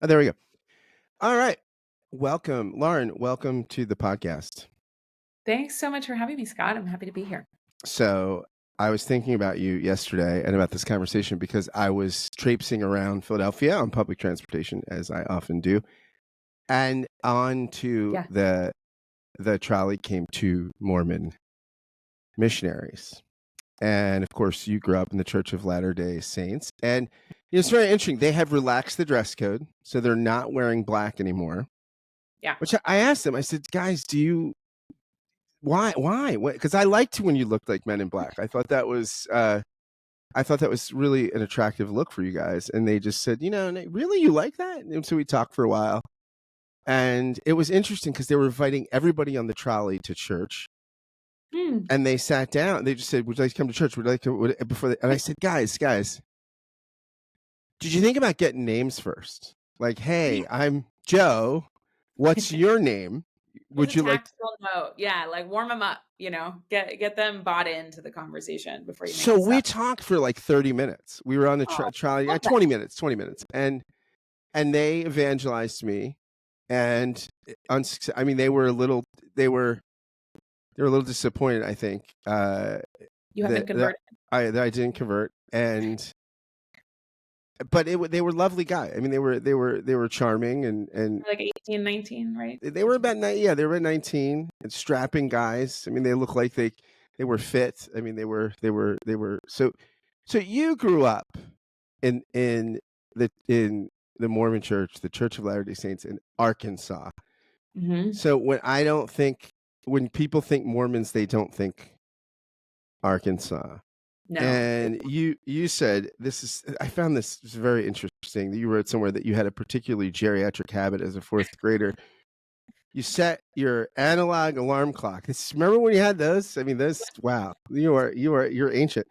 Oh, there we go. All right. Welcome, Lauren. Welcome to the podcast. Thanks so much for having me, Scott. I'm happy to be here. So, I was thinking about you yesterday and about this conversation because I was traipsing around Philadelphia on public transportation, as I often do, and onto Yeah. the trolley came two Mormon missionaries. And of course, you grew up in the Church of Latter-day Saints. And it's very interesting. They have relaxed the dress code, so they're not wearing black anymore. Yeah. Which I asked them, I said, guys, why? Because I liked when you looked like Men in Black. I thought that was really an attractive look for you guys. And they just said, really, you like that? And so we talked for a while. And it was interesting because they were inviting everybody on the trolley to church. And they sat down. They just said, "Would you like to come to church? Would you like to?" And I said, "Guys, did you think about getting names first? Like, hey, I'm Joe. What's your name? Here's Would a you like?" tactical note. Yeah, like warm them up, get them bought into the conversation before you make So a we step. talked for like 30 minutes. We were on the Oh, trolley, love that. 20 minutes, and they evangelized me, and I mean, they were a little disappointed. I think You haven't converted. that I didn't convert, but they were lovely guys. I mean, they were charming and Like 18, 19, right? they were about they were 19 and strapping guys. I mean, they looked like they were fit. I mean, they were so you grew up in the Mormon Church, the Church of Latter-day Saints in Arkansas. Mm-hmm. So when people think Mormons, they don't think Arkansas. No. And you said I found this very interesting that you wrote somewhere that you had a particularly geriatric habit as a fourth grader. You set your analog alarm clock. Remember when you had those? I mean, wow, you're ancient.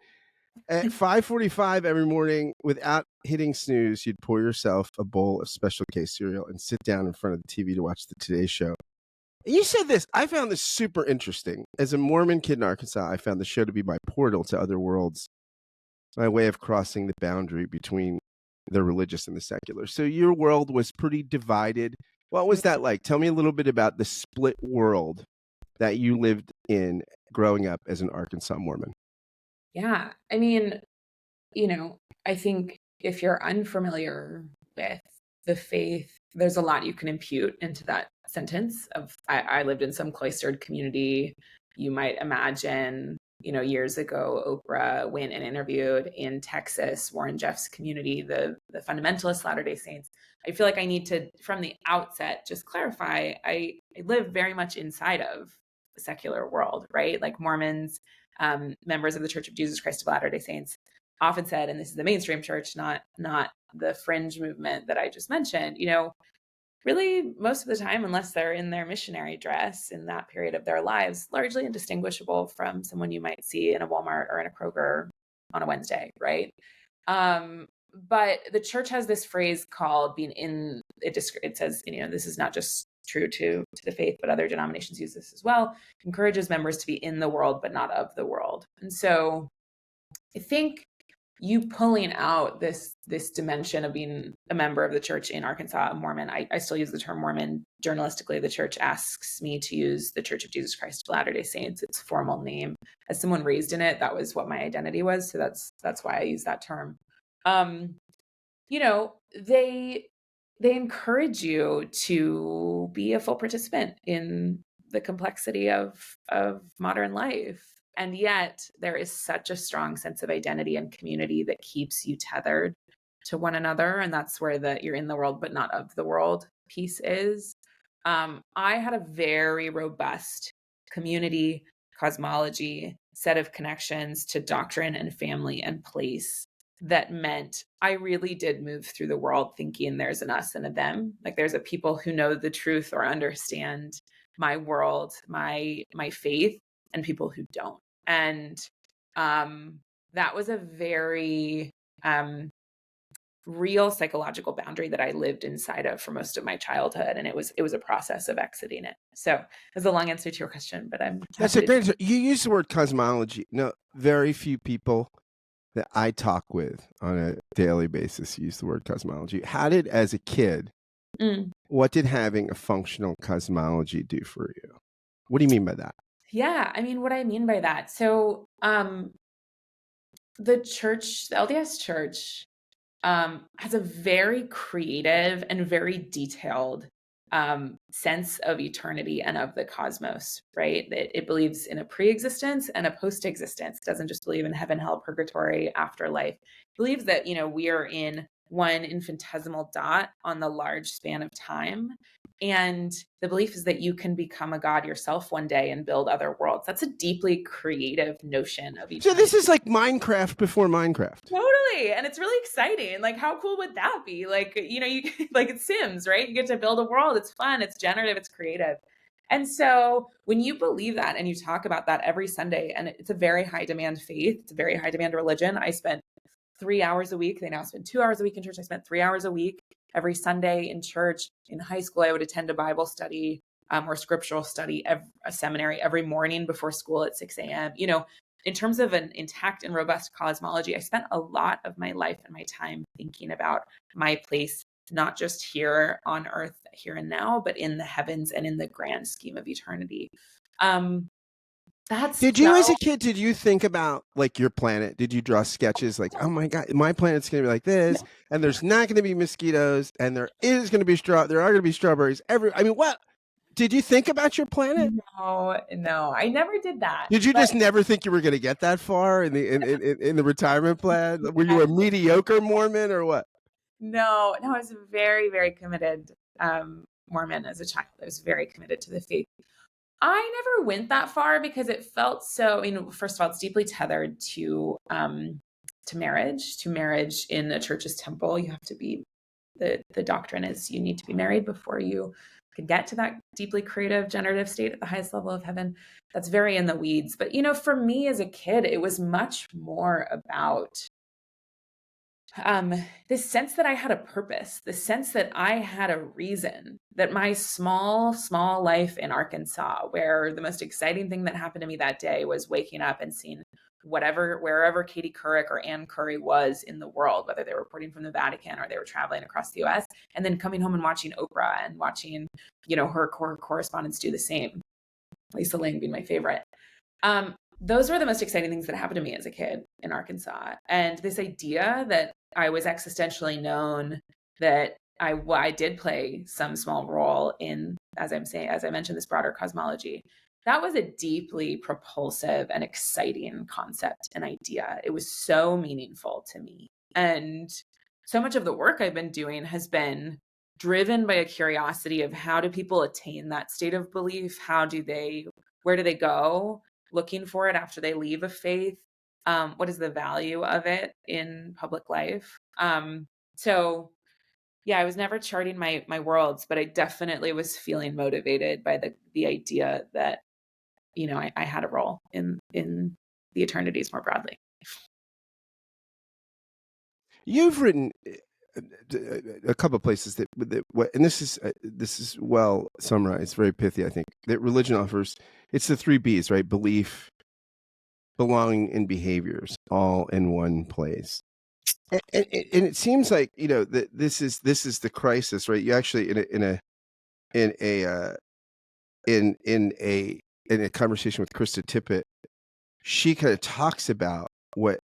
At 5:45 every morning, without hitting snooze, you'd pour yourself a bowl of Special K cereal and sit down in front of the TV to watch the Today Show. You said this. I found this super interesting. As a Mormon kid in Arkansas, I found the show to be my portal to other worlds, my way of crossing the boundary between the religious and the secular. So your world was pretty divided. What was that like? Tell me a little bit about the split world that you lived in growing up as an Arkansas Mormon. Yeah. I mean, I think if you're unfamiliar with the faith, there's a lot you can impute into that sentence of I lived in some cloistered community. You might imagine, years ago, Oprah went and interviewed in Texas, Warren Jeff's community, the fundamentalist Latter-day Saints. I feel like I need to, from the outset, just clarify, I live very much inside of the secular world, right? Like Mormons, members of the Church of Jesus Christ of Latter-day Saints, often said, and this is the mainstream church, not the fringe movement that I just mentioned, really most of the time, unless they're in their missionary dress in that period of their lives, largely indistinguishable from someone you might see in a Walmart or in a Kroger on a Wednesday, right? But the church has this phrase called being in it. It says, this is not just true to the faith, but other denominations use this as well. Encourages members to be in the world, but not of the world. And so I think you pulling out this dimension of being a member of the church in Arkansas, a Mormon. I still use the term Mormon journalistically. The church asks me to use the Church of Jesus Christ of Latter-day Saints, its formal name. As someone raised in it, that was what my identity was. So that's why I use that term. They encourage you to be a full participant in the complexity of modern life. And yet there is such a strong sense of identity and community that keeps you tethered to one another. And that's where you're in the world, but not of the world piece is. I had a very robust community, cosmology, set of connections to doctrine and family and place that meant I really did move through the world thinking there's an us and a them. Like there's a people who know the truth or understand my world, my faith, and people who don't. And that was a very real psychological boundary that I lived inside of for most of my childhood. And it was a process of exiting it. So that's a long answer to your question, but That's a great answer. You use the word cosmology. No, very few people that I talk with on a daily basis use the word cosmology. How did, as a kid, Mm. What did having a functional cosmology do for you? What do you mean by that? Yeah, I mean, what I mean by that. So, the church, the LDS church, has a very creative and very detailed sense of eternity and of the cosmos, right? It believes in a pre-existence and a post-existence. It doesn't just believe in heaven, hell, purgatory, afterlife. It believes that, we are in one infinitesimal dot on the large span of time. And the belief is that you can become a god yourself one day and build other worlds. That's a deeply creative notion of So this eternity. is like Minecraft before Minecraft. Totally. And it's really exciting. Like, how cool would that be? Like, you like it's Sims, right? You get to build a world. It's fun, it's generative, it's creative. And so when you believe that and you talk about that every Sunday, and it's a very high demand faith, it's a very high demand religion. I spent 3 hours a week. They now spend 2 hours a week in church. I spent 3 hours a week every Sunday in church. In high school, I would attend a Bible study or scriptural study, a seminary every morning before school at 6 a.m. In terms of an intact and robust cosmology, I spent a lot of my life and my time thinking about my place, not just here on earth, here and now, but in the heavens and in the grand scheme of eternity. That's Did you, as a kid, did you think about like your planet? Did you draw sketches like, oh my God, my planet's going to be like this, and there's not going to be mosquitoes, and there is going to be there are going to be strawberries I mean, what? Did you think about your planet? No, I never did that. Did you But just never think you were going to get that far in the retirement plan? Were you a mediocre Mormon or what? No, I was a very, very committed Mormon as a child. I was very committed to the faith. I never went that far because it felt so, first of all, it's deeply tethered to marriage in a church's temple. You have to be, the doctrine is you need to be married before you can get to that deeply creative, generative state at the highest level of heaven. That's very in the weeds. But, for me as a kid, it was much more about this sense that I had a purpose, the sense that I had a reason, that my small life in Arkansas, where the most exciting thing that happened to me that day was waking up and seeing wherever Katie Couric or Ann Curry was in the world, whether they were reporting from the Vatican or they were traveling across the US, and then coming home and watching Oprah and watching, her correspondents do the same. Lisa Ling being my favorite. Those were the most exciting things that happened to me as a kid in Arkansas. And this idea that I was existentially known, that I did play some small role in, as I mentioned, this broader cosmology. That was a deeply propulsive and exciting concept and idea. It was so meaningful to me. And so much of the work I've been doing has been driven by a curiosity of how do people attain that state of belief? Where do they go looking for it after they leave a faith? What is the value of it in public life? So yeah, I was never charting my worlds, but I definitely was feeling motivated by the idea that, I had a role in the eternities more broadly. You've written a couple of places and this is well summarized, very pithy, I think, that religion offers. It's the 3 B's, right? Belief, belonging, and behaviors, all in one place. And it seems like that this is the crisis, right? You actually in a conversation with Krista Tippett, she kind of talks about what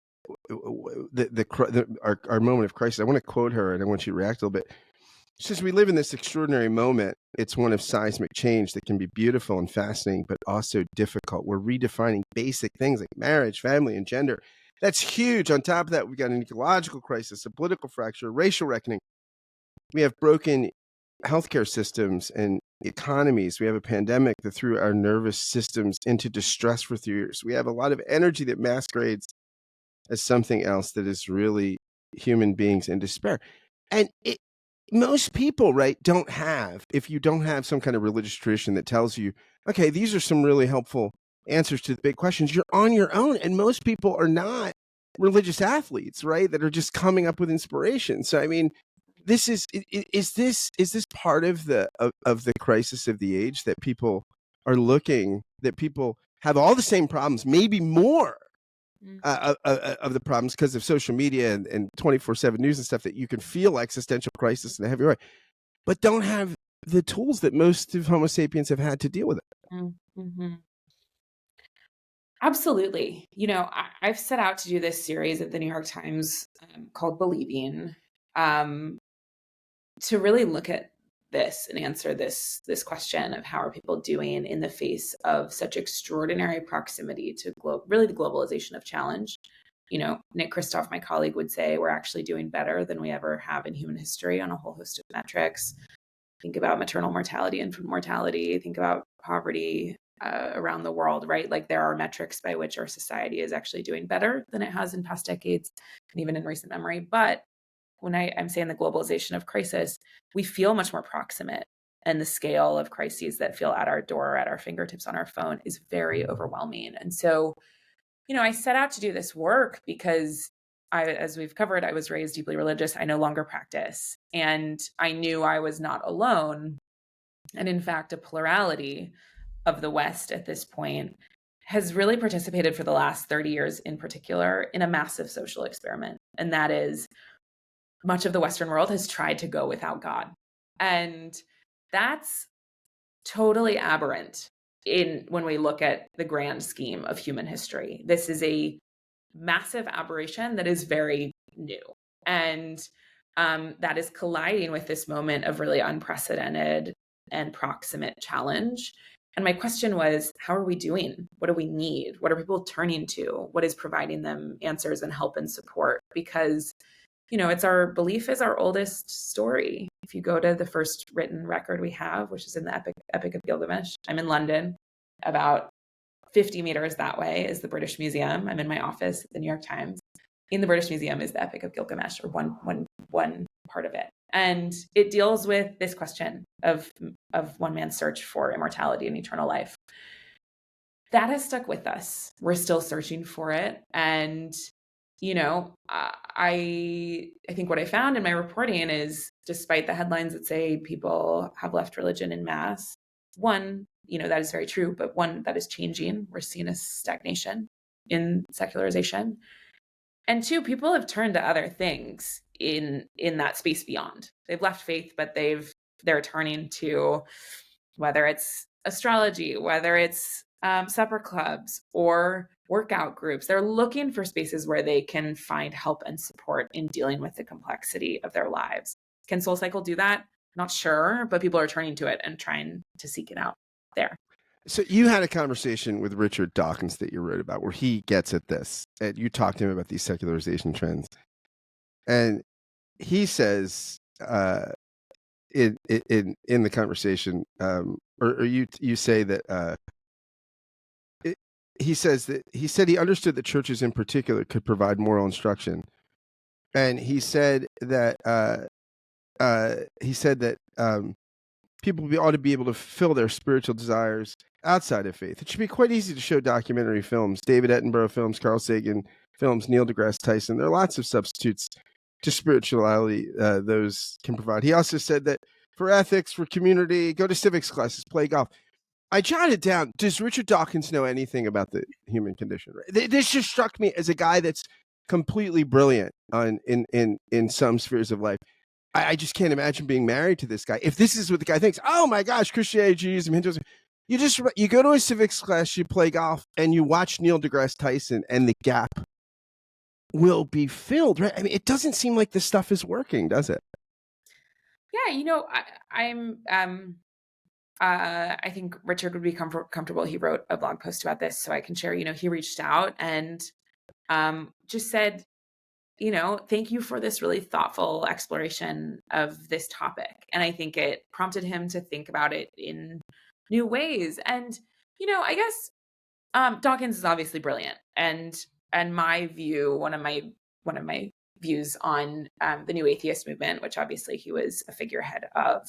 our moment of crisis. I want to quote her, and I want you to react a little bit. She says, "We live in this extraordinary moment. It's one of seismic change that can be beautiful and fascinating, but also difficult. We're redefining basic things like marriage, family, and gender. That's huge. On top of that, we've got an ecological crisis, a political fracture, a racial reckoning. We have broken healthcare systems and economies. We have a pandemic that threw our nervous systems into distress for 3 years. We have a lot of energy that masquerades as something else that is really human beings in despair." And most people, right, if you don't have some kind of religious tradition that tells you, okay, these are some really helpful answers to the big questions, you're on your own. And most people are not religious athletes, right, that are just coming up with inspiration. So, I mean, is this part of the crisis of the age, that people that people have all the same problems, maybe more of the problems because of social media and 24/7 news and stuff, that you can feel existential crisis in a heavy way. but don't have the tools that most of Homo sapiens have had to deal with it. Mm-hmm. Absolutely. I've set out to do this series at the New York Times called Believing, um, to really look at this and answer this question of how are people doing in the face of such extraordinary proximity to really the globalization of challenge. Nick Kristof, my colleague, would say we're actually doing better than we ever have in human history on a whole host of metrics. Think about maternal mortality, infant mortality, think about poverty around the world, right? Like there are metrics by which our society is actually doing better than it has in past decades and even in recent memory. But when I'm saying the globalization of crisis, we feel much more proximate. And the scale of crises that feel at our door, at our fingertips on our phone is very overwhelming. And so, I set out to do this work because as we've covered, I was raised deeply religious. I no longer practice. And I knew I was not alone. And in fact, a plurality of the West at this point has really participated for the last 30 years in particular in a massive social experiment. And that is much of the Western world has tried to go without God. And that's totally aberrant when we look at the grand scheme of human history. This is a massive aberration that is very new. And that is colliding with this moment of really unprecedented and proximate challenge. And my question was, how are we doing? What do we need? What are people turning to? What is providing them answers and help and support? Because it's our belief is our oldest story. If you go to the first written record we have, which is in the Epic of Gilgamesh, I'm in London. About 50 meters that way is the British Museum. I'm in my office at the New York Times. In the British Museum is the Epic of Gilgamesh, or one part of it. And it deals with this question of one man's search for immortality and eternal life. That has stuck with us. We're still searching for it. And I think what I found in my reporting is, despite the headlines that say people have left religion in mass, one, that is very true, but one, that is changing. We're seeing a stagnation in secularization. And two, people have turned to other things in that space beyond. They've left faith, but they're turning to, whether it's astrology, whether it's supper clubs or workout groups. They're looking for spaces where they can find help and support in dealing with the complexity of their lives. Can SoulCycle do that? Not sure, but people are turning to it and trying to seek it out there. So you had a conversation with Richard Dawkins that you wrote about where he gets at this, and you talked to him about these secularization trends. And he says in the conversation, or you say that he said he understood that churches in particular could provide moral instruction, and he said that people ought to be able to fulfill their spiritual desires outside of faith. It should be quite easy to show documentary films, David Attenborough films, Carl Sagan films, Neil deGrasse Tyson. There are lots of substitutes to spirituality those can provide. He also said that for ethics, for community, go to civics classes, play golf. I jotted down, does Richard Dawkins know anything about the human condition? This just struck me as a guy that's completely brilliant in some spheres of life. I just can't imagine being married to this guy. If this is what the guy thinks, oh my gosh, Christianity, Judaism, Hinduism. You go to a civics class, you play golf, and you watch Neil deGrasse Tyson, and the gap will be filled, right? I mean, it doesn't seem like this stuff is working, does it? Yeah, I think Richard would be comfortable. He wrote a blog post about this, so I can share. He reached out and just said, thank you for this really thoughtful exploration of this topic. And I think it prompted him to think about it in new ways. And, I guess Dawkins is obviously brilliant. And my view, one of my views on the new atheist movement, which obviously he was a figurehead of,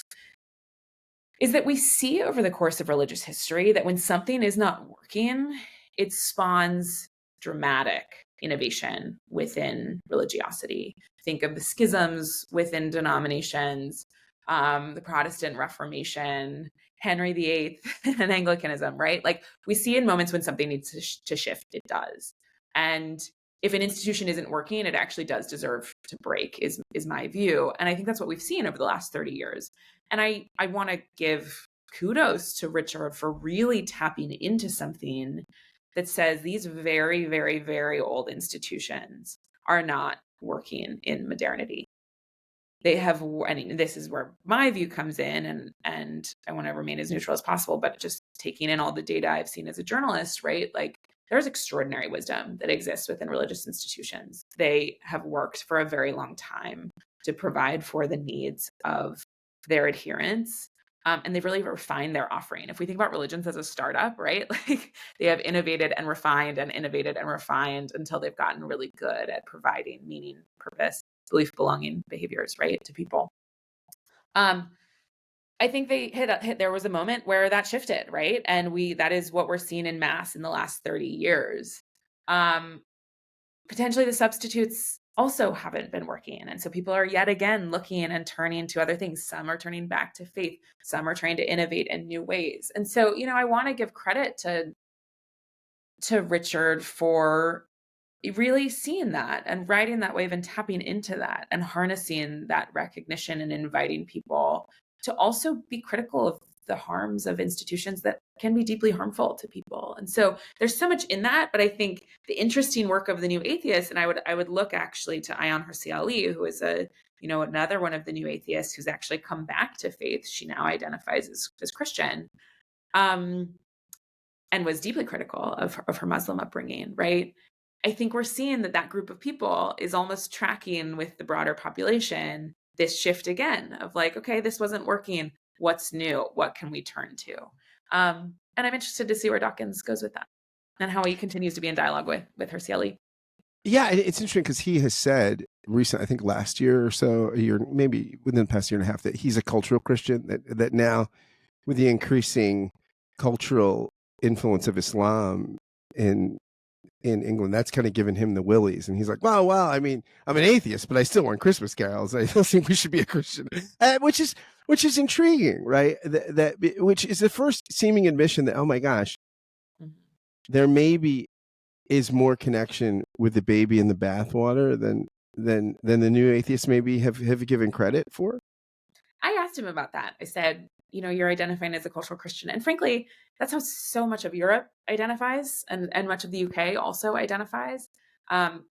is that we see over the course of religious history that when something is not working, it spawns dramatic innovation within religiosity. Think of the schisms within denominations, the Protestant Reformation, Henry VIII, and Anglicanism, right? Like we see in moments when something needs to shift, it does. And if an institution isn't working, it actually does deserve to break, is my view. And I think that's what we've seen over the last 30 years. And I want to give kudos to Richard for really tapping into something that says these very, very, very old institutions are not working in modernity. They have, I mean, this is where my view comes in, and I want to remain as neutral as possible, but just taking in all the data I've seen as a journalist, right? Like, there's extraordinary wisdom that exists within religious institutions. They have worked for a very long time to provide for the needs of their adherents. And they've really refined their offering. If we think about religions as a startup, right? Like, they have innovated and refined until they've gotten really good at providing meaning, purpose, belief, belonging behaviors, right, to people. I think they hit there was a moment where that shifted, right? And that is what we're seeing in mass in the last 30 years. Potentially the substitutes also haven't been working. And so people are yet again looking and turning to other things. Some are turning back to faith. Some are trying to innovate in new ways. And so, I want to give credit to Richard for really seeing that and riding that wave and tapping into that and harnessing that recognition and inviting people to also be critical of the harms of institutions that can be deeply harmful to people. And so there's so much in that, but I think the interesting work of the New Atheists, and I would look actually to Ayan Hirsi Ali, who is another one of the New Atheists who's actually come back to faith. She now identifies as Christian. And was deeply critical of her Muslim upbringing, right? I think we're seeing that group of people is almost tracking with the broader population this shift again of like, okay, this wasn't working. What's new? What can we turn to? And I'm interested to see where Dawkins goes with that and how he continues to be in dialogue with Hirsi Ali. Yeah, it's interesting because he has said recently, I think last year or so, a year, maybe within the past year and a half, that he's a cultural Christian, that now with the increasing cultural influence of Islam in England, that's kind of given him the willies. And he's like, well, I mean, I'm an atheist, but I still want Christmas carols. I still think we should be a Christian, which is intriguing, right? Which is the first seeming admission that, oh my gosh, there maybe is more connection with the baby in the bathwater than the New Atheists maybe have given credit for. I asked him about that. I said, you're identifying as a cultural Christian. And frankly, that's how so much of Europe identifies and much of the UK also identifies.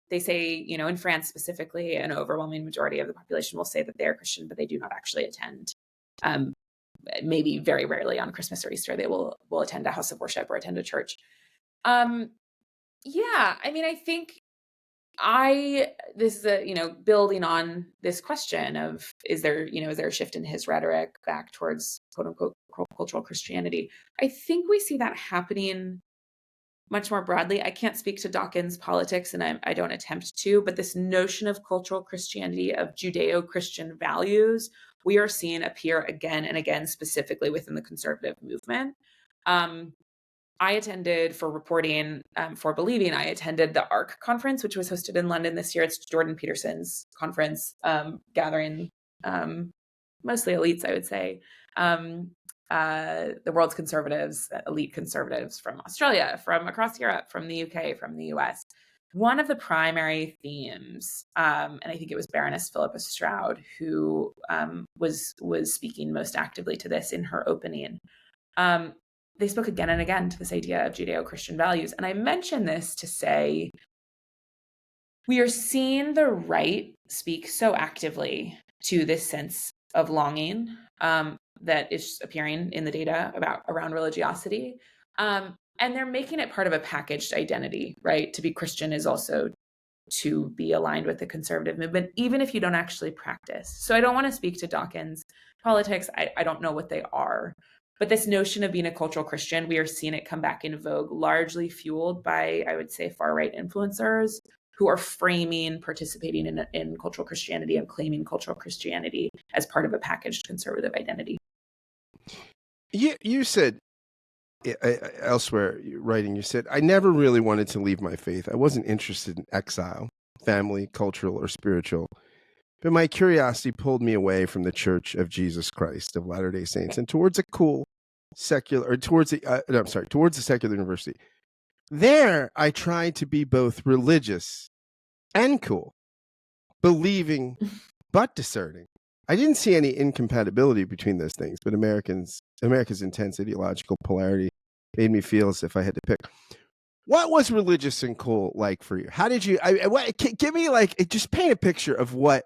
They say, in France specifically, an overwhelming majority of the population will say that they're Christian, but they do not actually attend. Maybe very rarely on Christmas or Easter, they will attend a house of worship or attend a church. Yeah, I mean, I think this is building on this question of, is there a shift in his rhetoric back towards quote unquote cultural Christianity? I think we see that happening much more broadly. I can't speak to Dawkins' politics, and I don't attempt to, but this notion of cultural Christianity, of Judeo-Christian values, we are seeing appear again and again, specifically within the conservative movement. I attended for reporting for Believing. I attended the ARC conference, which was hosted in London this year. It's Jordan Peterson's conference, gathering mostly elites, I would say, the world's conservatives, elite conservatives from Australia, from across Europe, from the UK, from the US. One of the primary themes, and I think it was Baroness Philippa Stroud who was speaking most actively to this in her opening. They spoke again and again to this idea of Judeo-Christian values. And I mention this to say, we are seeing the right speak so actively to this sense of longing that is appearing in the data around religiosity. And they're making it part of a packaged identity, right? To be Christian is also to be aligned with the conservative movement, even if you don't actually practice. So I don't want to speak to Dawkins' politics. I don't know what they are. But this notion of being a cultural Christian, we are seeing it come back in vogue, largely fueled by, I would say, far-right influencers who are framing participating in cultural Christianity and claiming cultural Christianity as part of a packaged conservative identity. You said elsewhere, writing, you said, I never really wanted to leave my faith. I wasn't interested in exile, family, cultural, or spiritual. But my curiosity pulled me away from the Church of Jesus Christ of Latter-day Saints and towards a cool secular, or towards the secular university. There, I tried to be both religious and cool, believing but discerning. I didn't see any incompatibility between those things, but America's intense ideological polarity made me feel as if I had to pick. What was religious and cool like for you? How did you? Give me just paint a picture of what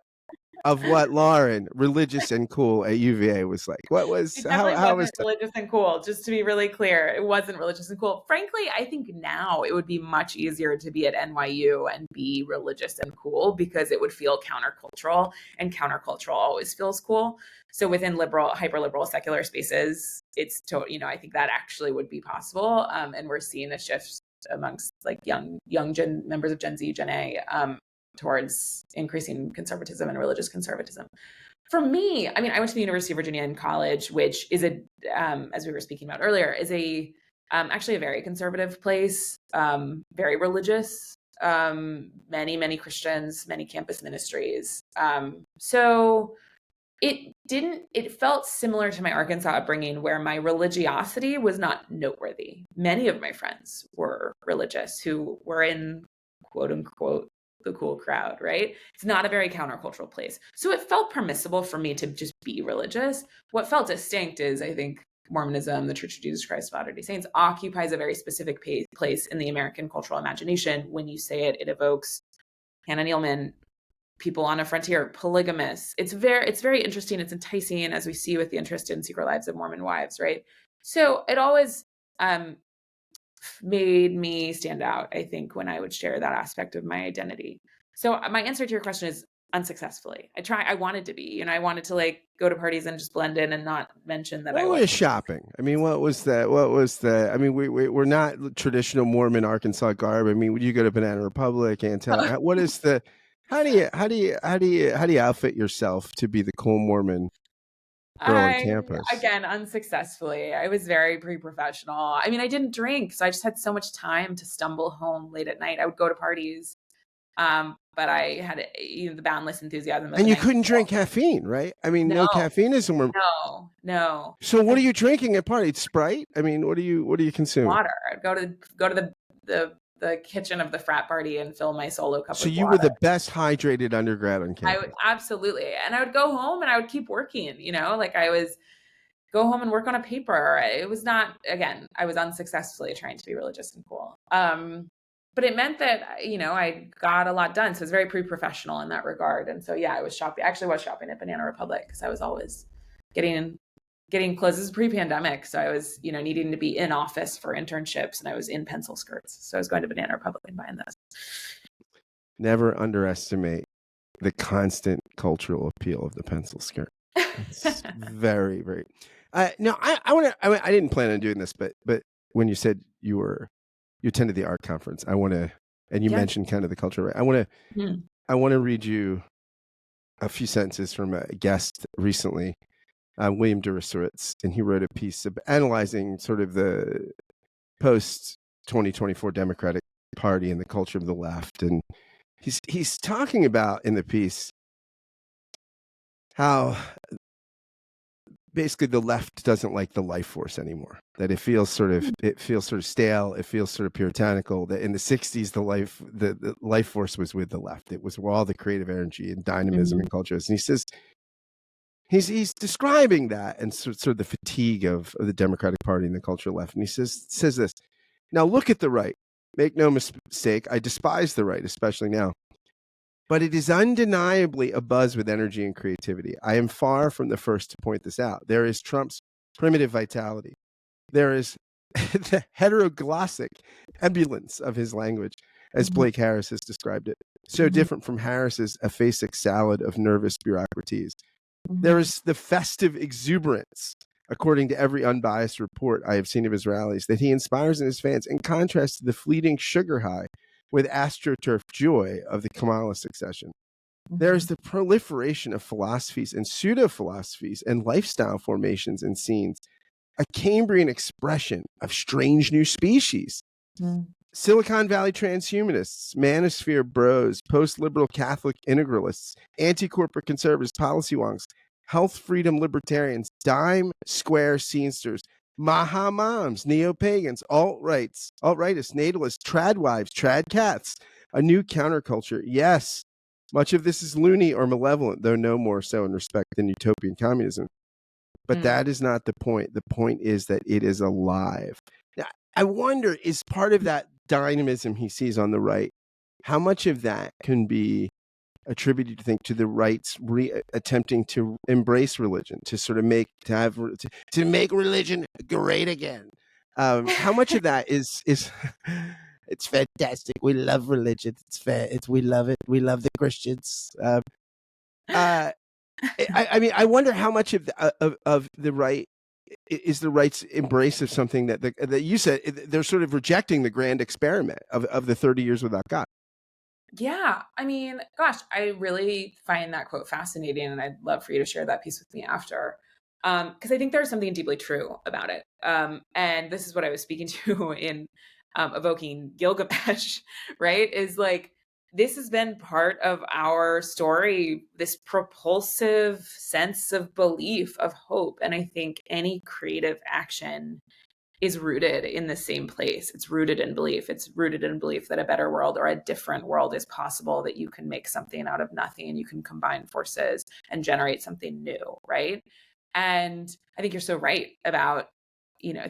Lauren, religious and cool at UVA, was like. What was It definitely how was wasn't religious and cool, just to be really clear. It wasn't religious and cool. Frankly, I think now it would be much easier to be at NYU and be religious and cool because it would feel countercultural, and countercultural always feels cool. So within hyper-liberal, secular spaces, it's I think that actually would be possible. And we're seeing a shift amongst like young members of Gen Z, Gen A, towards increasing conservatism and religious conservatism. For me, I mean, I went to the University of Virginia in college, which is as we were speaking about earlier, is actually a very conservative place, very religious, many Christians, many campus ministries. So it felt similar to my Arkansas upbringing, where my religiosity was not noteworthy. Many of my friends were religious who were in quote unquote the cool crowd, right? It's not a very countercultural place. So it felt permissible for me to just be religious. What felt distinct is, I think, Mormonism, the Church of Jesus Christ of Latter-day Saints, occupies a very specific place in the American cultural imagination. When you say it, it evokes Hannah Nealman, people on a frontier, polygamists. It's very interesting. It's enticing, as we see with the interest in Secret Lives of Mormon Wives, right? So it always made me stand out, I think, when I would share that aspect of my identity. So my answer to your question is unsuccessfully. I wanted to be, I wanted to like go to parties and just blend in and not mention that I was shopping. I mean, what was that? I mean, we're not traditional Mormon Arkansas garb. I mean, would you go to Banana Republic, Antel? What is the, how do you outfit yourself to be the cool Mormon girl on campus? Again, unsuccessfully. I was very pre-professional. I mean, I didn't drink, so I just had so much time to stumble home late at night. I would go to parties, but I had the boundless enthusiasm. And you couldn't drink caffeine, right? I mean, no caffeine is no. So what are you drinking at parties? Sprite? I mean, what do you consume? Water. I'd go to the kitchen of the frat party and fill my solo cup. So you were the best hydrated undergrad on campus. I would absolutely, and I would go home and I would keep working. Like I was go home and work on a paper. It was not, again, I was unsuccessfully trying to be religious and cool. But it meant that I got a lot done. So it's very pre-professional in that regard. And so I was shopping. Actually, was shopping at Banana Republic because I was always getting clothes. This is pre-pandemic, so I was needing to be in office for internships, and I was in pencil skirts, so I was going to Banana Republic and buying those. Never underestimate the constant cultural appeal of the pencil skirt. It's very, very. No, I didn't plan on doing this, but when you said you attended the art conference, I want to, and you mentioned kind of the culture, right? I want to read you a few sentences from a guest recently. William de Resurgence, and he wrote a piece analyzing sort of the post-2024 Democratic Party and the culture of the left. And he's talking about in the piece how basically the left doesn't like the life force anymore, that it feels sort of stale, it feels sort of puritanical, that in the 60s the life force was with the left. It was where all the creative energy and dynamism and culture is. And he says, He's describing that and sort of the fatigue of the Democratic Party and the culture left. And he says this, now look at the right. Make no mistake, I despise the right, especially now. But it is undeniably abuzz with energy and creativity. I am far from the first to point this out. There is Trump's primitive vitality. There is the heteroglossic ebullience of his language, as Blake Harris has described it. So different from Harris's aphasic salad of nervous bureaucraties. There is the festive exuberance, according to every unbiased report I have seen of his rallies, that he inspires in his fans, in contrast to the fleeting sugar high with astroturf joy of the Kamala succession. There is the proliferation of philosophies and pseudo-philosophies and lifestyle formations and scenes, a Cambrian expression of strange new species. Silicon Valley transhumanists, manosphere bros, post-liberal Catholic integralists, anti-corporate conservatives, policy wonks, health freedom libertarians, dime square scenesters, maha moms, neo-pagans, alt-rightists, natalists, trad wives, trad cats, a new counterculture. Yes, much of this is loony or malevolent, though no more so in respect than utopian communism. But that is not the point. The point is that it is alive. Now, I wonder, is part of that dynamism he sees on the right, how much of that can be attributed, to think, to the right's attempting to embrace religion, to sort of make to make religion great again? How much of that is it's fantastic. We love religion. It's fair. We love it. We love the Christians. I mean, I wonder how much of the right is the right's embrace of something that you said they're sort of rejecting the grand experiment of the 30 years without God. Yeah. I mean, gosh, I really find that quote fascinating, and I'd love for you to share that piece with me after. Because I think there's something deeply true about it. And this is what I was speaking to in evoking Gilgamesh, right? Is like, this has been part of our story, this propulsive sense of belief, of hope. And I think any creative action is rooted in the same place. It's rooted in belief. It's rooted in belief that a better world or a different world is possible, that you can make something out of nothing, you can combine forces and generate something new, right? And I think you're so right about,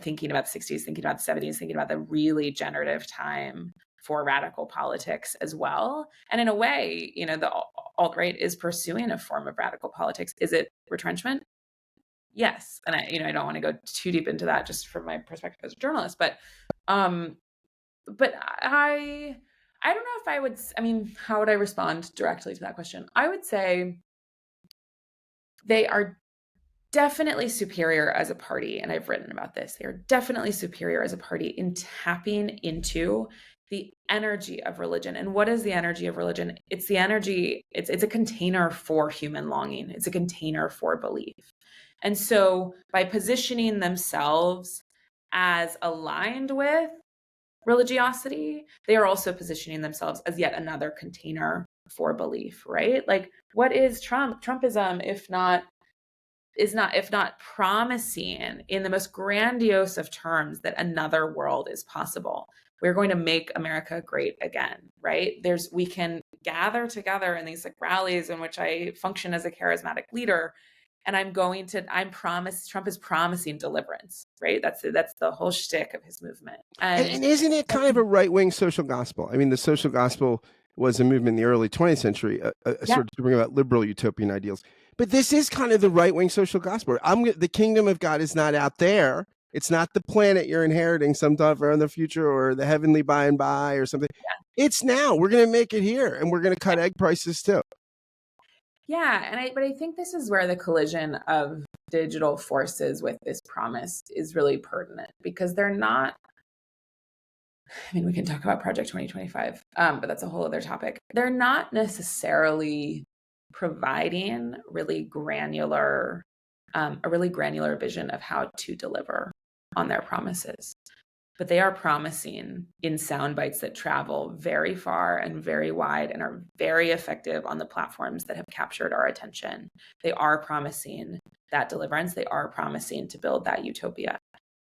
thinking about the 60s, thinking about the 70s, thinking about the really generative time for radical politics as well. And in a way, the alt-right is pursuing a form of radical politics. Is it retrenchment? Yes. And I don't want to go too deep into that just from my perspective as a journalist, but I don't know if how would I respond directly to that question? I would say they are definitely superior as a party, and I've written about this. They are definitely superior as a party in tapping into the energy of religion. And what is the energy of religion? It's the energy, it's a container for human longing. It's a container for belief. And so by positioning themselves as aligned with religiosity, they are also positioning themselves as yet another container for belief, right? Like, what is Trumpism if not promising in the most grandiose of terms that another world is possible? We're going to make America great again, right? We can gather together in these like rallies in which I function as a charismatic leader, and Trump is promising deliverance, right? That's the whole shtick of his movement. And isn't it kind of a right-wing social gospel? I mean, the social gospel was a movement in the early 20th century, sort of to bring about liberal utopian ideals. But this is kind of the right-wing social gospel. The kingdom of God is not out there. It's not the planet you're inheriting sometime in the future, or the heavenly by and by or something. Yeah. It's now. We're going to make it here, and we're going to cut egg prices too. Yeah, but I think this is where the collision of digital forces with this promise is really pertinent, because they're not. I mean, we can talk about Project 2025, but that's a whole other topic. They're not necessarily providing a really granular vision of how to deliver on their promises. But they are promising in sound bites that travel very far and very wide and are very effective on the platforms that have captured our attention. They are promising that deliverance. They are promising to build that utopia.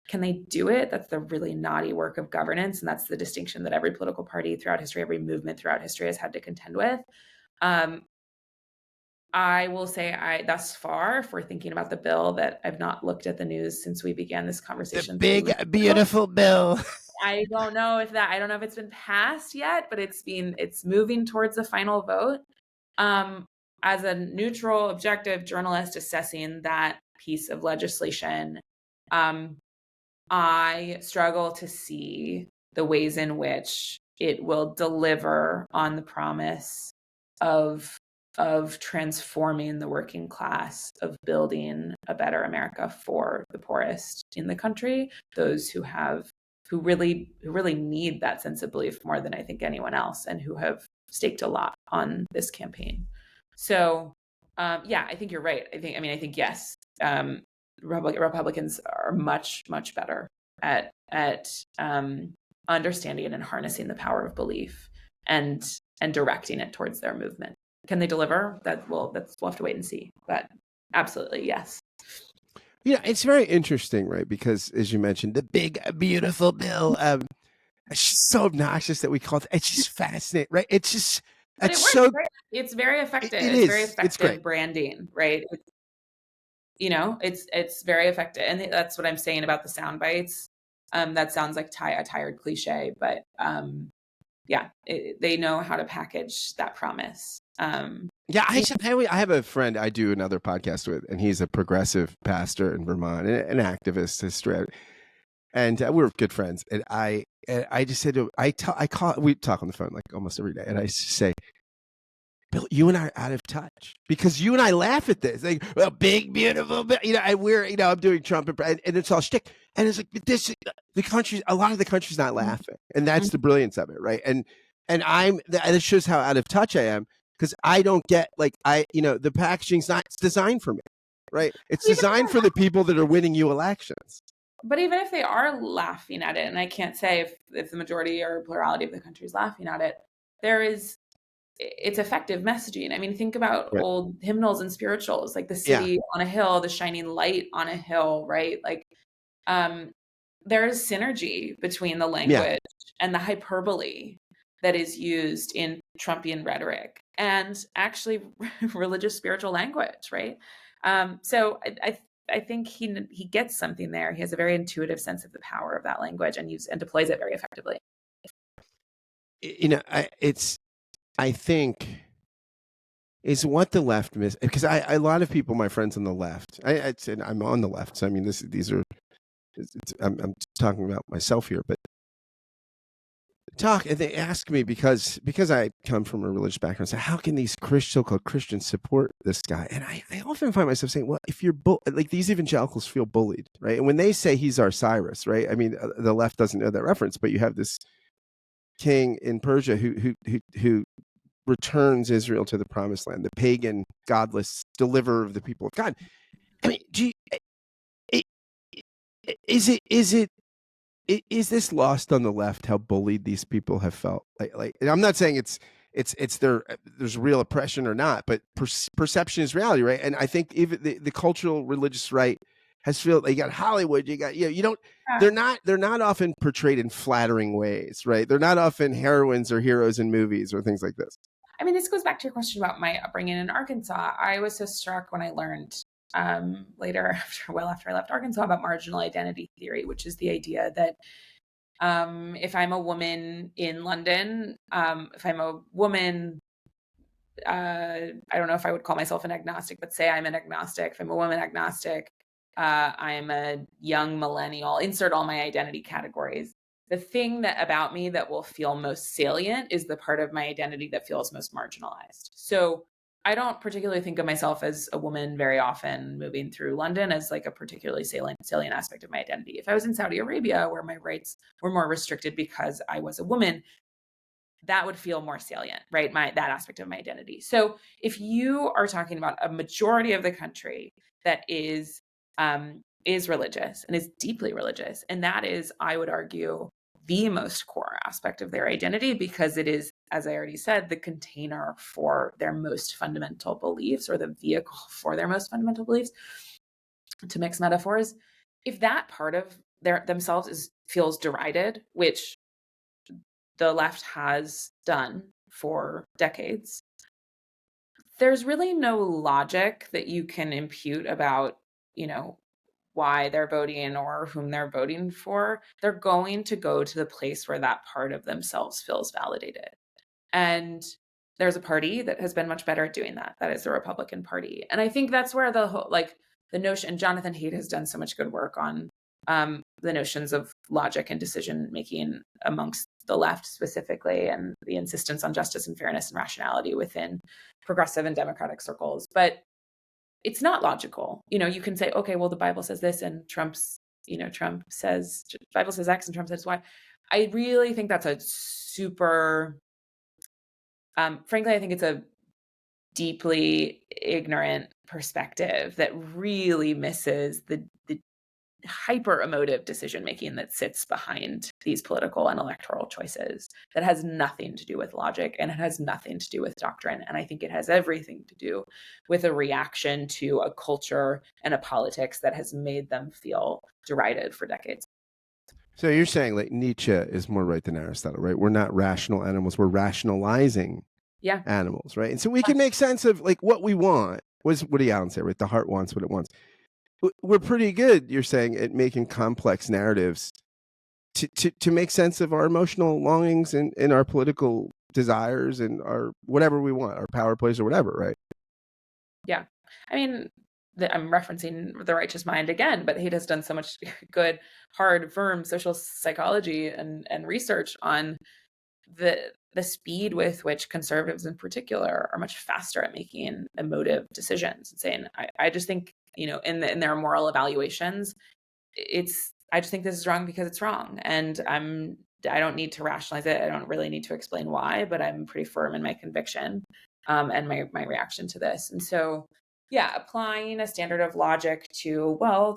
Can they do it? That's the really naughty work of governance. And that's the distinction that every political party throughout history, every movement throughout history has had to contend with. I will say, thus far, if we're thinking about the bill, that I've not looked at the news since we began this conversation. The big, beautiful bill. I don't know if it's been passed yet, but it's moving towards the final vote. As a neutral, objective journalist assessing that piece of legislation, I struggle to see the ways in which it will deliver on the promise of transforming the working class, of building a better America for the poorest in the country, those who really need that sense of belief more than I think anyone else, and who have staked a lot on this campaign. So, I think you're right. I think yes, Republicans are much, much better at understanding and harnessing the power of belief and directing it towards their movement. Can they deliver? We'll have to wait and see. But absolutely, yes. Yeah, it's very interesting, right? Because as you mentioned, the big, beautiful bill. It's just so obnoxious that we call it. It's just fascinating, right? It's just But it's it works, so right? It's very effective. it It's very is. It's great. effective branding, right? It's very effective. And that's what I'm saying about the sound bites. That sounds like a tired cliche, but yeah, they know how to package that promise. Yeah, I have a friend I do another podcast with, and he's a progressive pastor in Vermont, an activist, and we're good friends. And I just said to him, we talk on the phone like almost every day, and I say, Bill, you and I are out of touch because you and I laugh at this, like, well, big, beautiful, I'm doing Trump and it's all shtick, and it's like a lot of the country's not laughing, and that's the brilliance of it, right? And it shows how out of touch I am because I don't get the packaging's not designed for me, right? It's designed for the people that are winning you elections. But even if they are laughing at it, and I can't say if the majority or plurality of the country is laughing at it, it's effective messaging. I mean, think about Right. old hymnals and spirituals, like the Yeah. city on a hill, the shining light on a hill, right? Like, there is synergy between the Yeah. language and the hyperbole that is used in Trumpian rhetoric and actually religious spiritual language, right? So I think he gets something there. He has a very intuitive sense of the power of that language and deploys it very effectively. I think is what the left miss because a lot of people, my friends on the left, I'd say I'm on the left, so I mean these are I'm talking about myself here, but they ask me because I come from a religious background, so how can these so-called Christians support this guy? And I often find myself saying, well, if you're like these evangelicals feel bullied, right? And when they say he's our Cyrus, right? I mean, the left doesn't know that reference, but you have this king in Persia who returns Israel to the promised land, the pagan, godless deliverer of the people of God. I mean, is this lost on the left how bullied these people have felt? And I'm not saying there's real oppression or not, but perception is reality, right? And I think even the cultural religious right has felt you got Hollywood, you don't. They're not often portrayed in flattering ways, right? They're not often heroines or heroes in movies or things like this. I mean, this goes back to your question about my upbringing in Arkansas. I was so struck when I learned later, after I left Arkansas, about marginal identity theory, which is the idea that if I'm a woman in London, if I'm a woman, I don't know if I would call myself an agnostic, but say I'm an agnostic. If I'm a woman agnostic, I'm a young millennial, insert all my identity categories. The thing about me that will feel most salient is the part of my identity that feels most marginalized. So I don't particularly think of myself as a woman very often moving through London as like a particularly salient aspect of my identity. If I was in Saudi Arabia, where my rights were more restricted because I was a woman, that would feel more salient, right? That aspect of my identity. So if you are talking about a majority of the country that is religious and is deeply religious, and that is, I would argue, the most core aspect of their identity, because it is, as I already said, the container for their most fundamental beliefs, or the vehicle for their most fundamental beliefs, to mix metaphors. If that part of themselves feels derided, which the left has done for decades, there's really no logic that you can impute about, why they're voting or whom they're voting for. They're going to go to the place where that part of themselves feels validated. And there's a party that has been much better at doing that. That is the Republican Party. And I think that's where the notion, and Jonathan Haidt has done so much good work on the notions of logic and decision making amongst the left specifically, and the insistence on justice and fairness and rationality within progressive and democratic circles. But it's not logical. You can say, okay, well, the Bible says this, and Trump says, Bible says X and Trump says Y. I really think that's a super, frankly, I think it's a deeply ignorant perspective that really misses the hyper emotive decision making that sits behind these political and electoral choices, that has nothing to do with logic, and it has nothing to do with doctrine. And I think it has everything to do with a reaction to a culture and a politics that has made them feel derided for decades. So you're saying like Nietzsche is more right than Aristotle, right? We're not rational animals. We're rationalizing Yeah. animals, right? And so we can make sense of like what we want. What Woody Allen say, right? The heart wants what it wants. We're pretty good, you're saying, at making complex narratives to make sense of our emotional longings and our political desires and our whatever we want, our power plays or whatever, right? Yeah. I mean, I'm referencing The Righteous Mind again, but he has done so much good, hard, firm social psychology and research on the speed with which conservatives in particular are much faster at making emotive decisions and saying, I just think, in their moral evaluations, I just think this is wrong because it's wrong. And I don't need to rationalize it. I don't really need to explain why, but I'm pretty firm in my conviction, and my reaction to this. And so, yeah, applying a standard of logic to, well,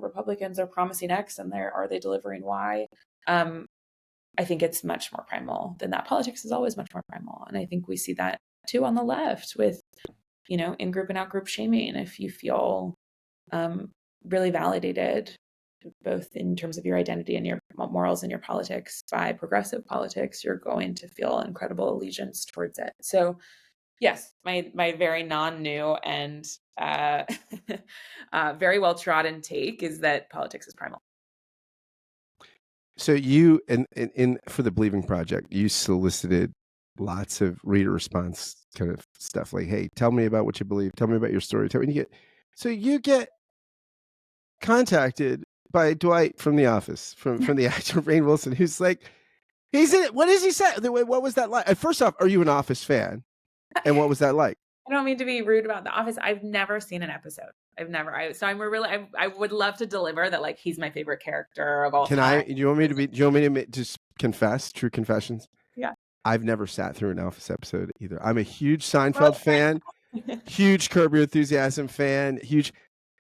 Republicans are promising X and are they delivering Y? I think it's much more primal than that. Politics is always much more primal. And I think we see that too on the left with, in-group and out-group shaming. If you feel really validated, both in terms of your identity and your morals and your politics by progressive politics, you're going to feel incredible allegiance towards it. So yes, my very non-new and very well-trodden take is that politics is primal. So you in for the Believing Project, you solicited lots of reader response kind of stuff, like, hey, tell me about what you believe, tell me about your story. You get contacted by Dwight from The Office, from the actor Rainn Wilson, who's like, he's in it. What does he say? What was that like? First off, are you an Office fan? And what was that like? I don't mean to be rude about The Office. I've never seen an episode. I would love to deliver that, like, he's my favorite character of all time. Do you want me to just confess, true confessions? Yeah. I've never sat through an Office episode either. I'm a huge Seinfeld fan, huge Curb Your Enthusiasm fan, huge.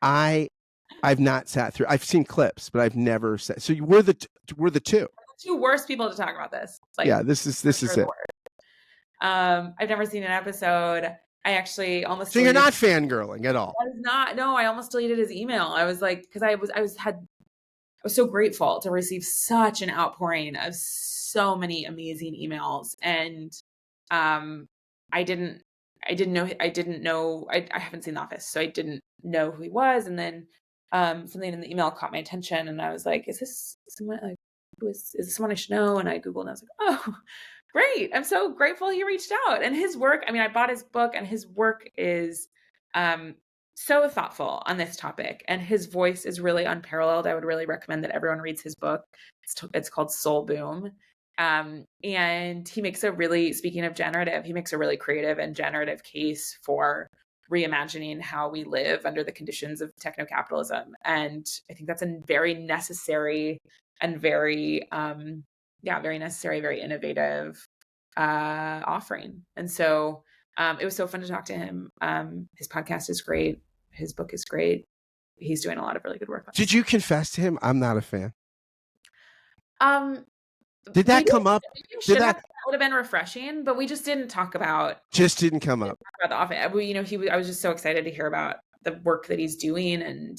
I've not sat through. I've seen clips, but I've never sat. So we're the two. The two worst people to talk about this. Like, yeah, this is it. I've never seen an episode. I actually almost. So you're not fangirling at all. I was not. No, I almost deleted his email. I was like, because I was so grateful to receive such an outpouring of so many amazing emails, and I didn't know. I haven't seen The Office, so I didn't know who he was. And then something in the email caught my attention, and I was like, "Is this someone? Like, is this someone I should know?" And I Googled, and I was like, "Oh, great! I'm so grateful he reached out." And his work. I mean, I bought his book, and his work is so thoughtful on this topic, and his voice is really unparalleled. I would really recommend that everyone reads his book. It's called Soul Boom. And he makes speaking of generative, he makes a really creative and generative case for reimagining how we live under the conditions of techno-capitalism. And I think that's a very necessary and very necessary, very innovative offering. And so it was so fun to talk to him. His podcast is great. His book is great. He's doing a lot of really good work. Did you confess to him, I'm not a fan? Did that come up? That would have been refreshing, but we just didn't talk about. Just didn't come up. About The Office. I was just so excited to hear about the work that he's doing and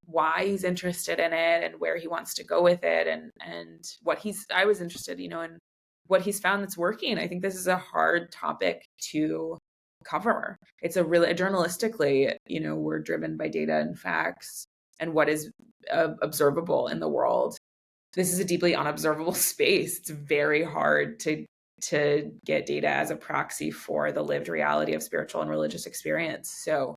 why he's interested in it and where he wants to go with it and what I was interested, in what he's found that's working. I think this is a hard topic to cover. It's journalistically, we're driven by data and facts and what is observable in the world. This is a deeply unobservable space. It's very hard to get data as a proxy for the lived reality of spiritual and religious experience. So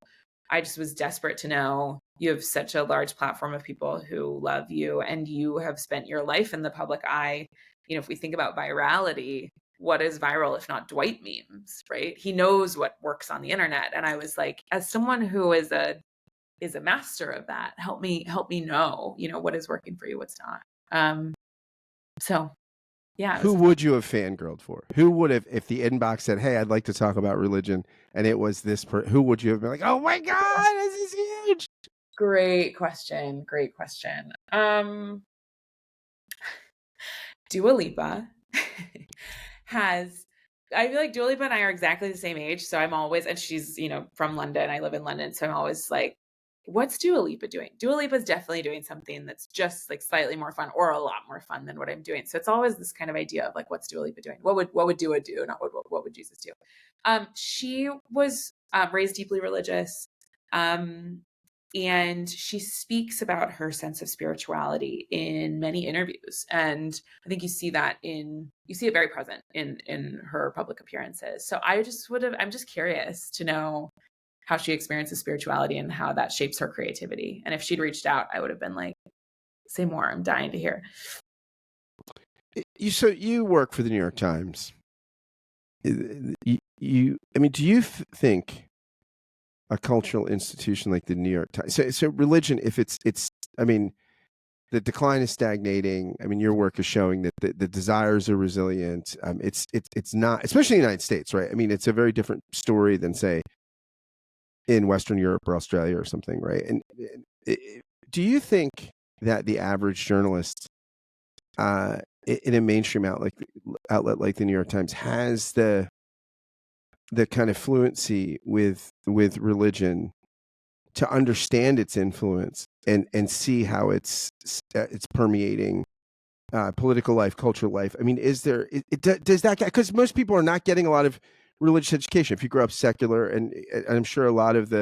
I just was desperate to know, you have such a large platform of people who love you, and you have spent your life in the public eye. If we think about virality, what is viral if not Dwight memes, right? He knows what works on the internet. And I was like, as someone who is a master of that, help me know, what is working for you, what's not. So yeah. Who would you have fangirled for? Who would have, if the inbox said, hey, I'd like to talk about religion, and it was this who would you have been like, oh my God, this is huge? Great question. Dua Lipa I feel like Dua Lipa and I are exactly the same age. So I'm always, and she's, from London. I live in London. So I'm always like, what's Dua Lipa doing? Dua Lipa is definitely doing something that's just like slightly more fun or a lot more fun than what I'm doing. So it's always this kind of idea of like, what's Dua Lipa doing? What would Dua do? Not what would Jesus do? She was raised deeply religious. And she speaks about her sense of spirituality in many interviews. And I think you see it very present in her public appearances. So I'm just curious to know how she experiences spirituality and how that shapes her creativity. And if she'd reached out, I would have been like, say more, I'm dying to hear. So you work for the New York Times. Do you think a cultural institution like the New York Times, so religion, if it's, I mean, the decline is stagnating. I mean, your work is showing that the desires are resilient. It's not, especially in the United States, right? I mean, it's a very different story than, say, in Western Europe or Australia or something, right? And do you think that the average journalist in a mainstream outlet like the New York Times has the kind of fluency with religion to understand its influence and see how it's permeating political life, cultural life? I mean, does that, because most people are not getting a lot of religious education. If you grow up secular, and I'm sure a lot of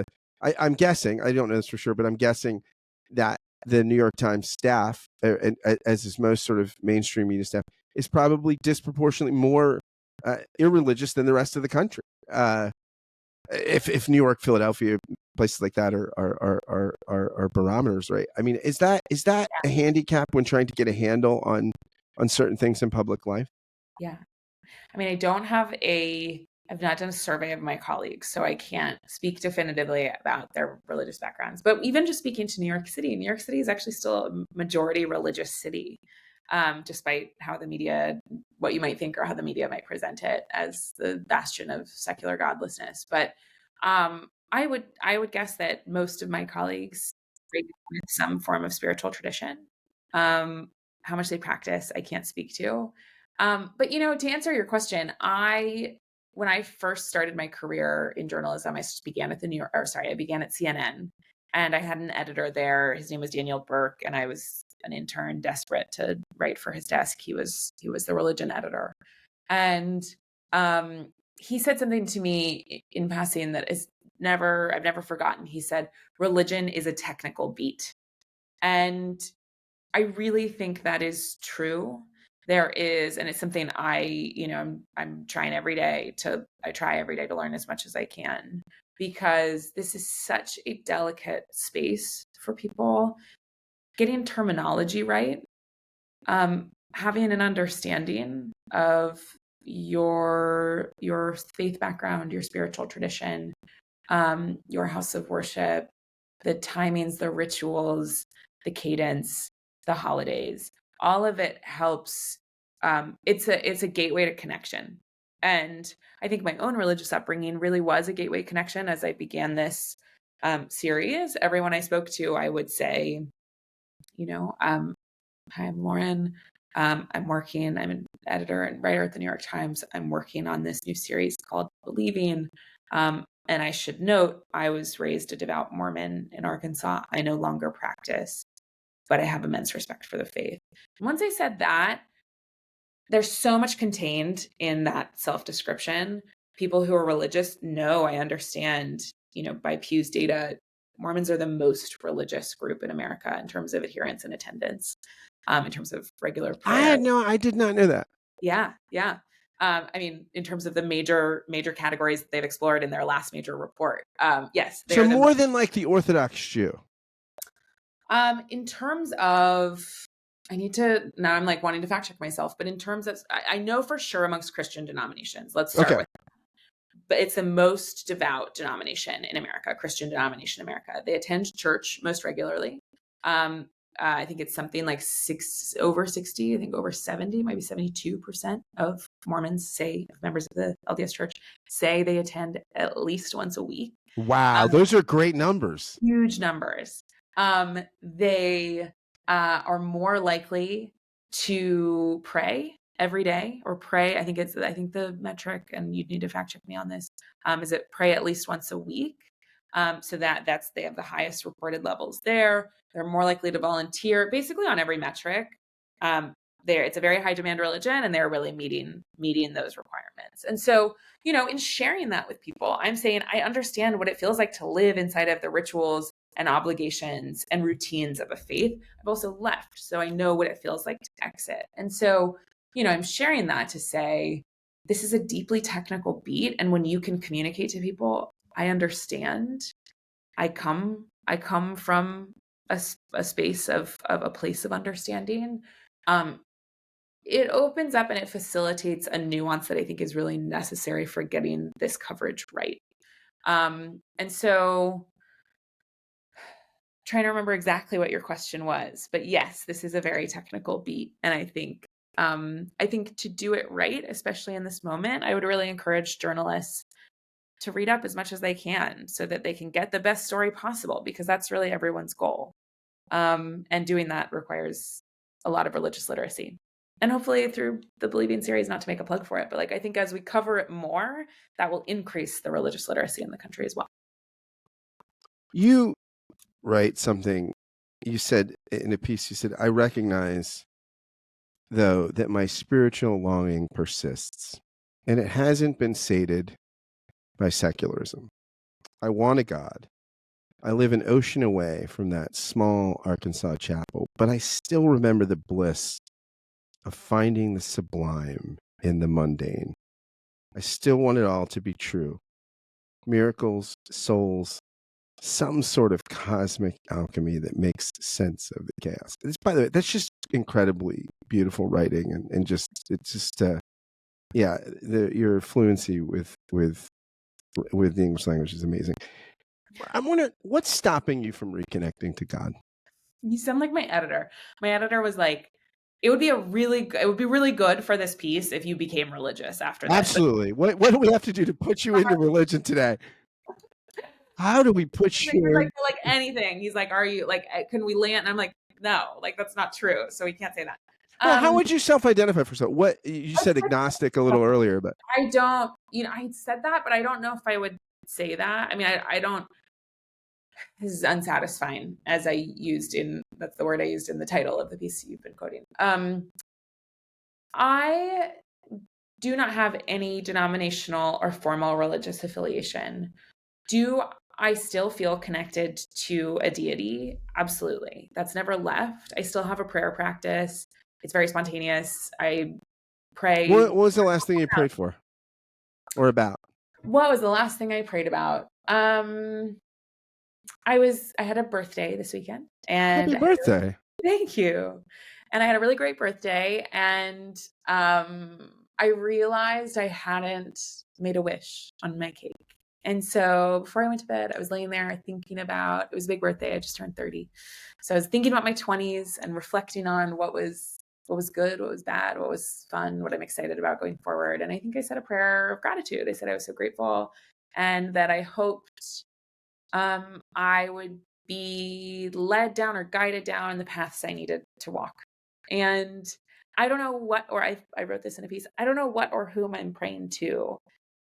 I'm guessing, I don't know this for sure, but I'm guessing that the New York Times staff, as is most sort of mainstream media staff, is probably disproportionately more irreligious than the rest of the country. If New York, Philadelphia, places like that are barometers, right? I mean, is that a handicap when trying to get a handle on certain things in public life? Yeah. I mean, I've not done a survey of my colleagues, so I can't speak definitively about their religious backgrounds. But even just speaking to New York City is actually still a majority religious city, despite how the media, what you might think or how the media might present it as the bastion of secular godlessness. But I would guess that most of my colleagues break with some form of spiritual tradition. How much they practice, I can't speak to. But to answer your question, when I first started my career in journalism, I began at I began at CNN, and I had an editor there. His name was Daniel Burke, and I was an intern desperate to write for his desk. He was the religion editor, and he said something to me in passing that I've never forgotten. He said, "Religion is a technical beat," and I really think that is true. There is, and it's something I'm trying every day I try every day to learn as much as I can, because this is such a delicate space for people. Getting terminology right, having an understanding of your faith background, your spiritual tradition, your house of worship, the timings, the rituals, the cadence, the holidays, all of it helps. It's a gateway to connection. And I think my own religious upbringing really was a gateway connection. As I began this series, everyone I spoke to, I would say, hi, I'm Lauren. I'm an editor and writer at the New York Times. I'm working on this new series called Believing. And I should note, I was raised a devout Mormon in Arkansas. I no longer practice, but I have immense respect for the faith. And once I said that, there's so much contained in that self-description. People who are religious know, I understand, by Pew's data, Mormons are the most religious group in America in terms of adherence and attendance, in terms of regular prayer. I did not know that. Yeah. I mean, in terms of the major categories that they've explored in their last major report, yes. So more than like the Orthodox Jew. In terms of, now I'm like wanting to fact check myself, but in terms of, I know for sure amongst Christian denominations, let's start with, but it's the most devout denomination in America, Christian denomination in America. They attend church most regularly. I think it's something like over 60, I think over 70, maybe 72% of Mormons members of the LDS Church say they attend at least once a week. Wow, those are great numbers. Huge numbers. They are more likely to pray every day, or pray. I think the metric, and you'd need to fact check me on this, is it pray at least once a week. So they have the highest reported levels there. They're more likely to volunteer basically on every metric. It's a very high demand religion, and they're really meeting those requirements. And so, in sharing that with people, I'm saying I understand what it feels like to live inside of the rituals and obligations and routines of a faith. I've also left, so I know what it feels like to exit. And so, I'm sharing that to say this is a deeply technical beat, and when you can communicate to people, I understand. I come from a space of a place of understanding. It opens up and it facilitates a nuance that I think is really necessary for getting this coverage right. And so, trying to remember exactly what your question was, but yes, this is a very technical beat, and I think to do it right, especially in this moment, I would really encourage journalists to read up as much as they can so that they can get the best story possible, because that's really everyone's goal. And doing that requires a lot of religious literacy. And hopefully through the Believing series, not to make a plug for it, but I think as we cover it more, that will increase the religious literacy in the country as well. You write something, you said in a piece, you said, I recognize, though, that my spiritual longing persists, and it hasn't been sated by secularism. I want a God. I live an ocean away from that small Arkansas chapel, but I still remember the bliss of finding the sublime in the mundane. I still want it all to be true. Miracles, souls, some sort of cosmic alchemy that makes sense of the chaos. By the way, that's just incredibly beautiful writing, and your fluency with the English language is amazing. I'm wondering, what's stopping you from reconnecting to God? You sound like my editor. My editor was like, it would be really good for this piece if you became religious after this. Absolutely. What do we have to do to put you into religion today? How do we put you? Like anything. He's like, are you can we land? And I'm like, no, that's not true. So we can't say that. Well, how would you self-identify for yourself? What you said agnostic a little earlier, but I don't, I said that, but I don't know if I would say that. I mean, I don't, this is unsatisfying, as that's the word I used in the title of the piece you've been quoting. I do not have any denominational or formal religious affiliation. Do I still feel connected to a deity? Absolutely. That's never left. I still have a prayer practice. It's very spontaneous. I pray. What was the last thing you prayed for or about? What was the last thing I prayed about? I had a birthday this weekend, and Happy birthday. Thank you. And I had a really great birthday, and I realized I hadn't made a wish on my cake. And so before I went to bed, I was laying there thinking about, it was a big birthday. I just turned 30. So I was thinking about my 20s and reflecting on what was good, what was bad, what was fun, what I'm excited about going forward. And I think I said a prayer of gratitude. I said I was so grateful, and that I hoped I would be led down or guided down the paths I needed to walk. And I don't know what, or I wrote this in a piece, I don't know what or whom I'm praying to,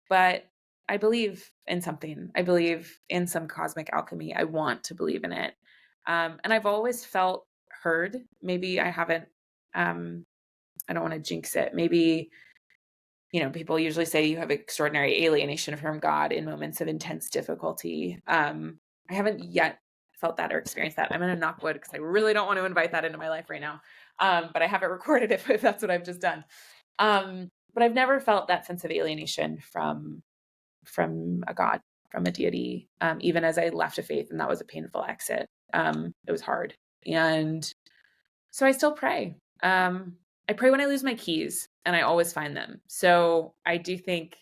but I believe in something. I believe in some cosmic alchemy. I want to believe in it. And I've always felt heard. Maybe I haven't, I don't want to jinx it. Maybe, people usually say you have extraordinary alienation from God in moments of intense difficulty. I haven't yet felt that or experienced that. I'm going to knock wood because I really don't want to invite that into my life right now. But I haven't recorded it if that's what I've just done. But I've never felt that sense of alienation from a God, from a deity, even as I left a faith, and that was a painful exit. It was hard. And so I still pray. I pray when I lose my keys, and I always find them. So I do think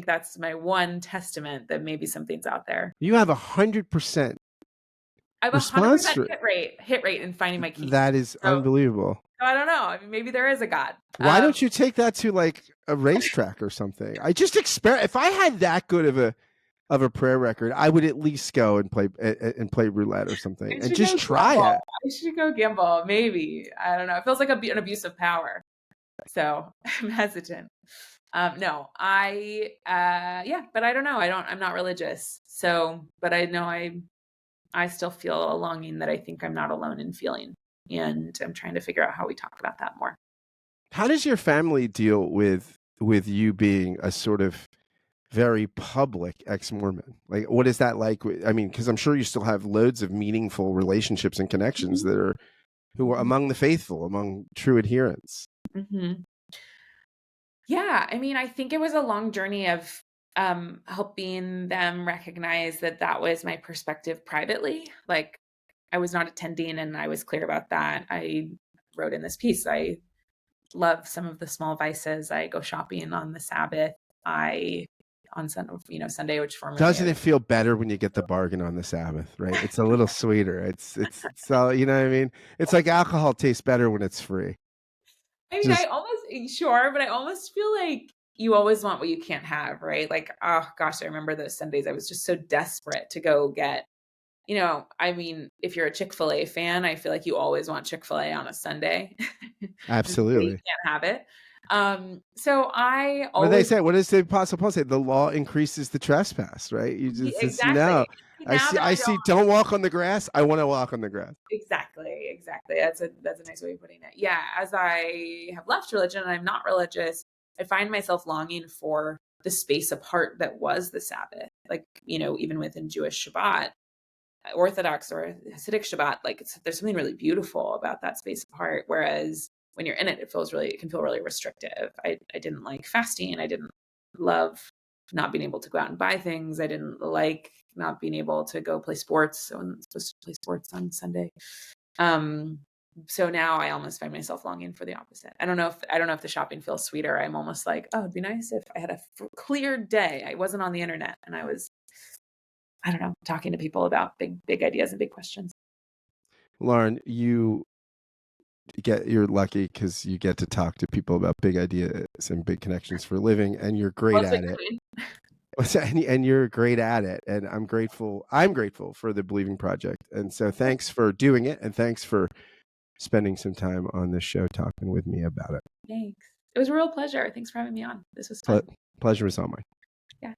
that's my one testament that maybe something's out there. You have 100%. I have 100% hit rate in finding my keys. That is unbelievable. So I don't know. I mean, maybe there is a God. Why don't you take that to a racetrack or something? I just if I had that good of a prayer record, I would at least go and play roulette or something and just try it. I should go gamble. Maybe. I don't know. It feels like an abuse of power. So I'm hesitant. No, yeah, but I don't know. I'm not religious. So, but I know I still feel a longing that I think I'm not alone in feeling. And I'm trying to figure out how we talk about that more. How does your family deal with you being a sort of very public ex-Mormon? Like, what is that like? I mean, because I'm sure you still have loads of meaningful relationships and connections Mhm. that are who are Mhm. among the faithful, among true adherents. Mhm. Yeah, I mean, I think it was a long journey of helping them recognize that that was my perspective privately. Like, I was not attending, and I was clear about that. I wrote in this piece, I love some of the small vices. I go shopping on the Sabbath. I on Sunday, which formerly I Doesn't would. it feel better when you get the bargain on the Sabbath, right? It's a little sweeter. It's all, you know what I mean? It's like alcohol tastes better when it's free. I mean, I Just almost sure, but I almost feel like you always want what you can't have, right? Like, oh gosh, I remember those Sundays. I was just so desperate to go get, I mean, if you're a Chick-fil-A fan, I feel like you always want Chick-fil-A on a Sunday. And Sunday you absolutely. can't have it. So I What do they always say? What does the Apostle Paul say? The law increases the trespass, right? You just no. exactly. Now that I don't. Don't walk on the grass. I want to walk on the grass. Exactly. That's a nice way of putting it. Yeah, as I have left religion and I'm not religious, I find myself longing for the space apart that was the Sabbath. Like, even within Jewish Shabbat, Orthodox or Hasidic Shabbat, like there's something really beautiful about that space apart. Whereas when you're in it, it can feel really restrictive. I didn't like fasting. I didn't love not being able to go out and buy things. I didn't like not being able to go play sports. So I'm supposed to play sports on Sunday. Um, so now I almost find myself longing for the opposite. I don't know if the shopping feels sweeter. I'm almost like, oh, it'd be nice if I had a clear day. I wasn't on the internet and I was, I don't know, talking to people about big ideas and big questions. Lauren, you're lucky because you get to talk to people about big ideas and big connections for a living, and you're Well, great that's what at you're it. doing. And you're great at it, and I'm grateful for the Believing Project, and so thanks for doing it, and thanks for spending some time on this show talking with me about it. Thanks. It was a real pleasure. Thanks for having me on. This was Ple- fun. Pleasure is all mine. Yeah.